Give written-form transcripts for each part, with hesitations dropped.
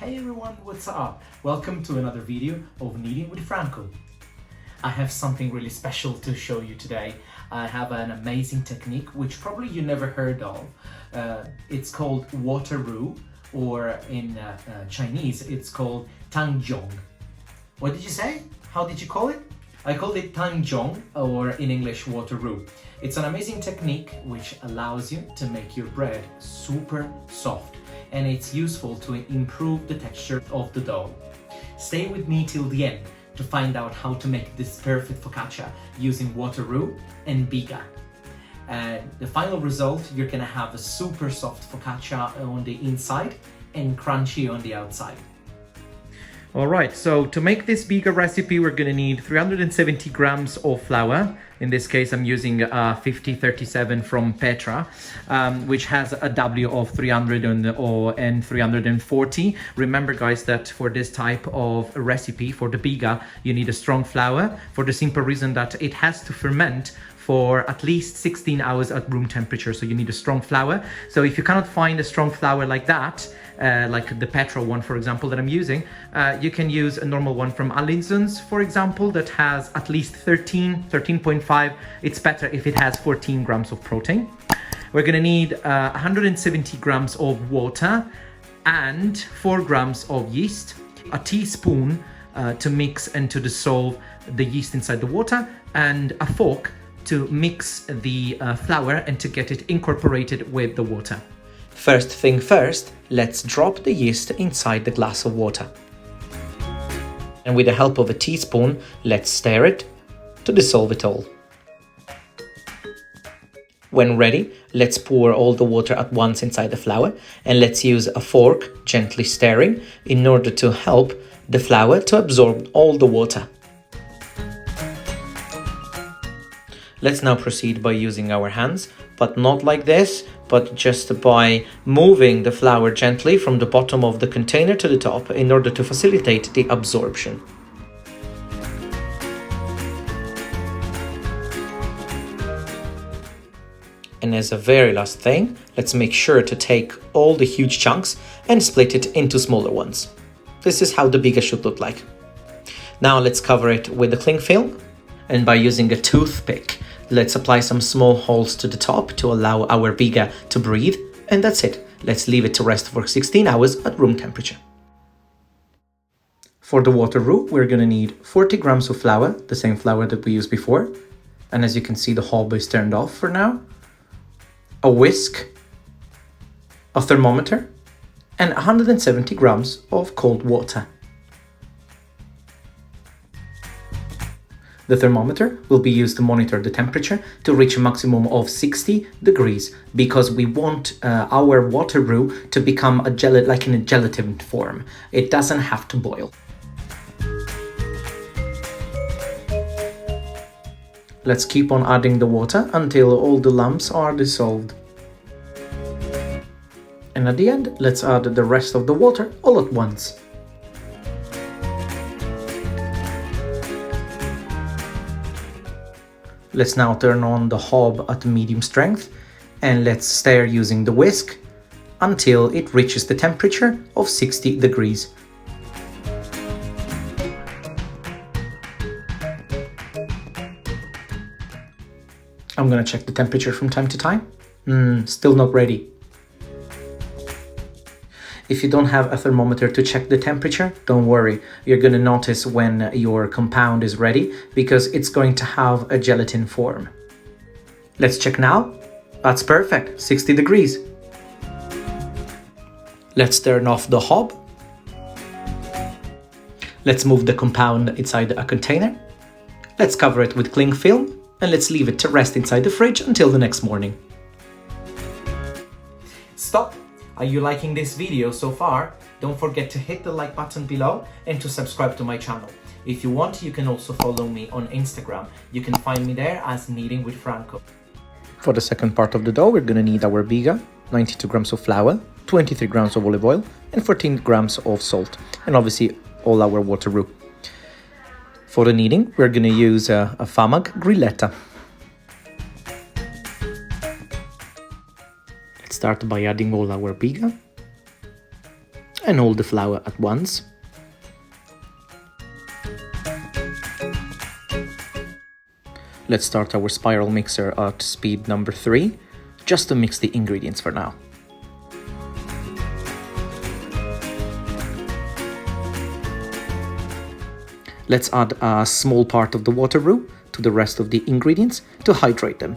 Hey everyone, what's up? Welcome to another video of Kneading with Franco. I have something really special to show you today. I have an amazing technique which probably you never heard of. It's called water roux, or in Chinese it's called tangzhong. What did you say? How did you call it? I called it tangzhong, or in English water roux. It's an amazing technique which allows you to make your bread super soft, and it's useful to improve the texture of the dough. Stay with me till the end to find out how to make this perfect focaccia using water roux and biga. And the final result, you're gonna have a super soft focaccia on the inside and crunchy on the outside. Alright, so to make this biga recipe, we're gonna need 370 grams of flour. In this case, I'm using 5037 from Petra, which has a W of 300 and 340. Remember, guys, that for this type of recipe, for the biga, you need a strong flour for the simple reason that it has to ferment for at least 16 hours at room temperature. So you need a strong flour. So if you cannot find a strong flour like that, like the Petra one, for example, that I'm using, you can use a normal one from Allinson's, for example, that has at least 13.5. It's better if it has 14 grams of protein. We're gonna need 170 grams of water and 4 grams of yeast, a teaspoon to mix and to dissolve the yeast inside the water, and a fork to mix the flour and to get it incorporated with the water. First thing first, let's drop the yeast inside the glass of water. And with the help of a teaspoon, let's stir it to dissolve it all. When ready, let's pour all the water at once inside the flour, and let's use a fork, gently stirring, in order to help the flour to absorb all the water. Let's now proceed by using our hands, but not like this, but just by moving the flour gently from the bottom of the container to the top in order to facilitate the absorption. And as a very last thing, let's make sure to take all the huge chunks and split it into smaller ones. This is how the biga should look like. Now let's cover it with the cling film, and by using a toothpick, let's apply some small holes to the top to allow our biga to breathe, and that's it. Let's leave it to rest for 16 hours at room temperature. For the water roux, we're gonna need 40 grams of flour, the same flour that we used before. And as you can see, the hob is turned off for now. A whisk, a thermometer, and 170 grams of cold water. The thermometer will be used to monitor the temperature to reach a maximum of 60 degrees because we want our water roux to become like in a gelatin form. It doesn't have to boil. Let's keep on adding the water until all the lumps are dissolved. And at the end, let's add the rest of the water all at once. Let's now turn on the hob at medium strength, and let's stir using the whisk until it reaches the temperature of 60 degrees. I'm gonna check the temperature from time to time. Still not ready. If you don't have a thermometer to check the temperature, don't worry. You're going to notice when your compound is ready because it's going to have a gelatin form. Let's check now. That's perfect, 60 degrees. Let's turn off the hob. Let's move the compound inside a container. Let's cover it with cling film and let's leave it to rest inside the fridge until the next morning. Stop! Are you liking this video so far? Don't forget to hit the like button below and to subscribe to my channel. If you want, you can also follow me on Instagram. You can find me there as Kneading with Franco. For the second part of the dough, we're gonna need our biga, 92 grams of flour, 23 grams of olive oil, and 14 grams of salt, and obviously all our water roux. For the kneading, we're gonna use a Famag Grilletta. Let's start by adding all our biga. and all the flour at once. Let's start our spiral mixer at speed number 3, just to mix the ingredients for now. Let's add a small part of the water roux to the rest of the ingredients to hydrate them.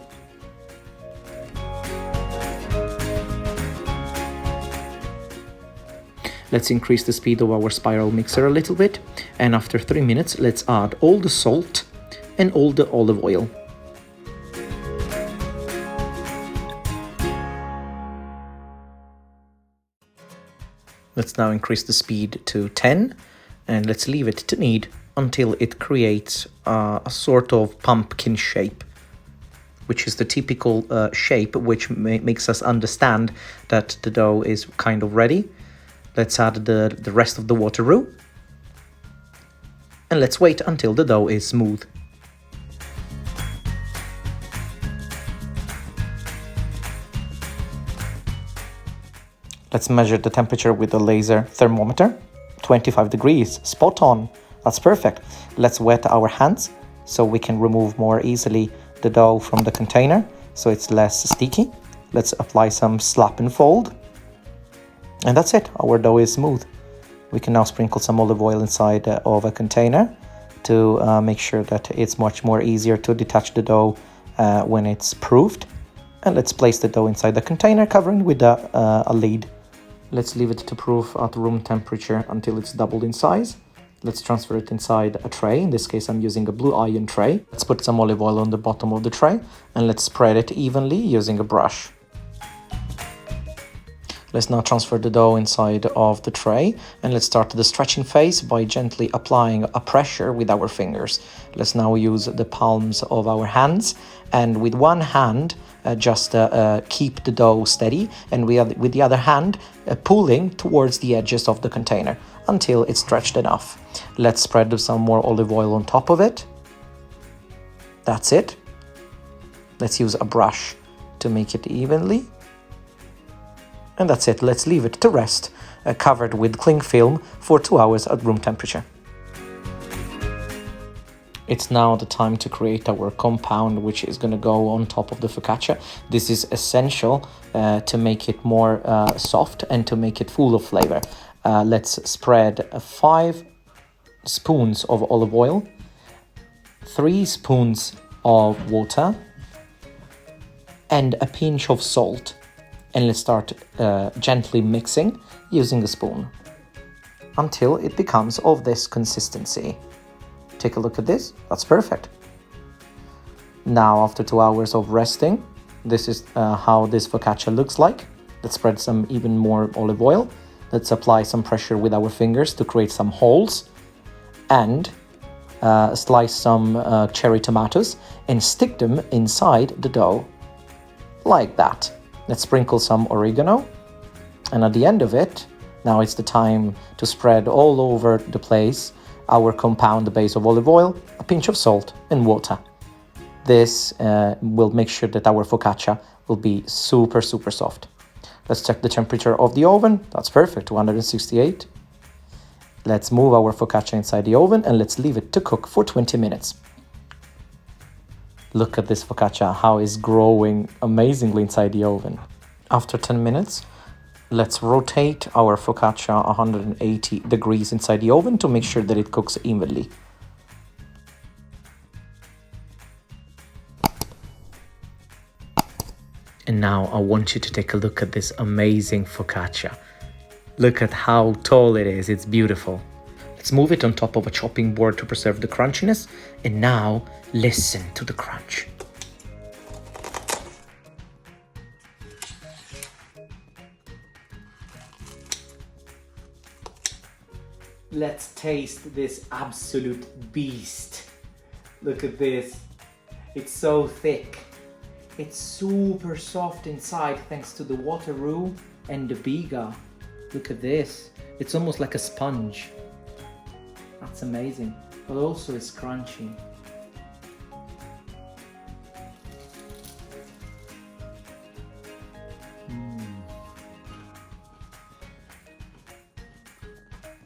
Let's increase the speed of our spiral mixer a little bit, and after 3 minutes let's add all the salt and all the olive oil. Let's now increase the speed to 10 and let's leave it to knead until it creates a sort of pumpkin shape, which is the typical shape which makes us understand that the dough is kind of ready. Let's add the rest of the water roux and let's wait until the dough is smooth. Let's measure the temperature with a laser thermometer. 25 degrees, spot on. That's perfect. Let's wet our hands so we can remove more easily the dough from the container so it's less sticky. Let's apply some slap and fold. And that's it, our dough is smooth. We can now sprinkle some olive oil inside of a container to make sure that it's much more easier to detach the dough when it's proofed. And let's place the dough inside the container, covering with a lid. Let's leave it to proof at room temperature until it's doubled in size. Let's transfer it inside a tray. In this case, I'm using a blue iron tray. Let's put some olive oil on the bottom of the tray and let's spread it evenly using a brush. Let's now transfer the dough inside of the tray and let's start the stretching phase by gently applying a pressure with our fingers. Let's now use the palms of our hands and with one hand just keep the dough steady and with the other hand pulling towards the edges of the container until it's stretched enough. Let's spread some more olive oil on top of it. That's it. Let's use a brush to make it evenly. And that's it. Let's leave it to rest, covered with cling film for 2 hours at room temperature. It's now the time to create our compound, which is going to go on top of the focaccia. This is essential to make it more soft and to make it full of flavor. Let's spread 5 spoons of olive oil, 3 spoons of water, and a pinch of salt. And let's start gently mixing using a spoon until it becomes of this consistency. Take a look at this, that's perfect. Now after 2 hours of resting, this is how this focaccia looks like. Let's spread some even more olive oil. Let's apply some pressure with our fingers to create some holes and slice some cherry tomatoes and stick them inside the dough like that. Let's sprinkle some oregano, and at the end of it, now it's the time to spread all over the place our compound base of olive oil, a pinch of salt and water. This will make sure that our focaccia will be super soft. Let's check the temperature of the oven. That's perfect, 268. Let's move our focaccia inside the oven and let's leave it to cook for 20 minutes. Look at this focaccia, how it's growing amazingly inside the oven. After 10 minutes, let's rotate our focaccia 180 degrees inside the oven to make sure that it cooks evenly. And now I want you to take a look at this amazing focaccia. Look at how tall it is, it's beautiful. Let's move it on top of a chopping board to preserve the crunchiness. And now, listen to the crunch. Let's taste this absolute beast. Look at this. It's so thick. It's super soft inside thanks to the water roux and the biga. Look at this. It's almost like a sponge. That's amazing. But also it's crunchy.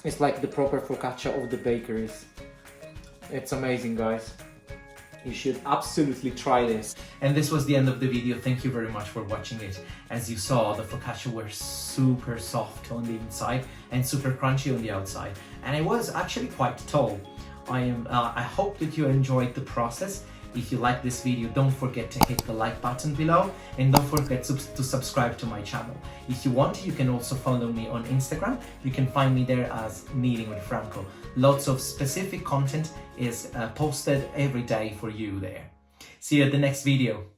It's like the proper focaccia of the bakeries. It's amazing, guys. You should absolutely try this. And this was the end of the video. Thank you very much for watching it. As you saw, the focaccia were super soft on the inside and super crunchy on the outside. And it was actually quite tall. I hope that you enjoyed the process. If you like this video, don't forget to hit the like button below and don't forget to subscribe to my channel. If you want, you can also follow me on Instagram. You can find me there as Kneading with Franco. Lots of specific content is posted every day for you there. See you at the next video.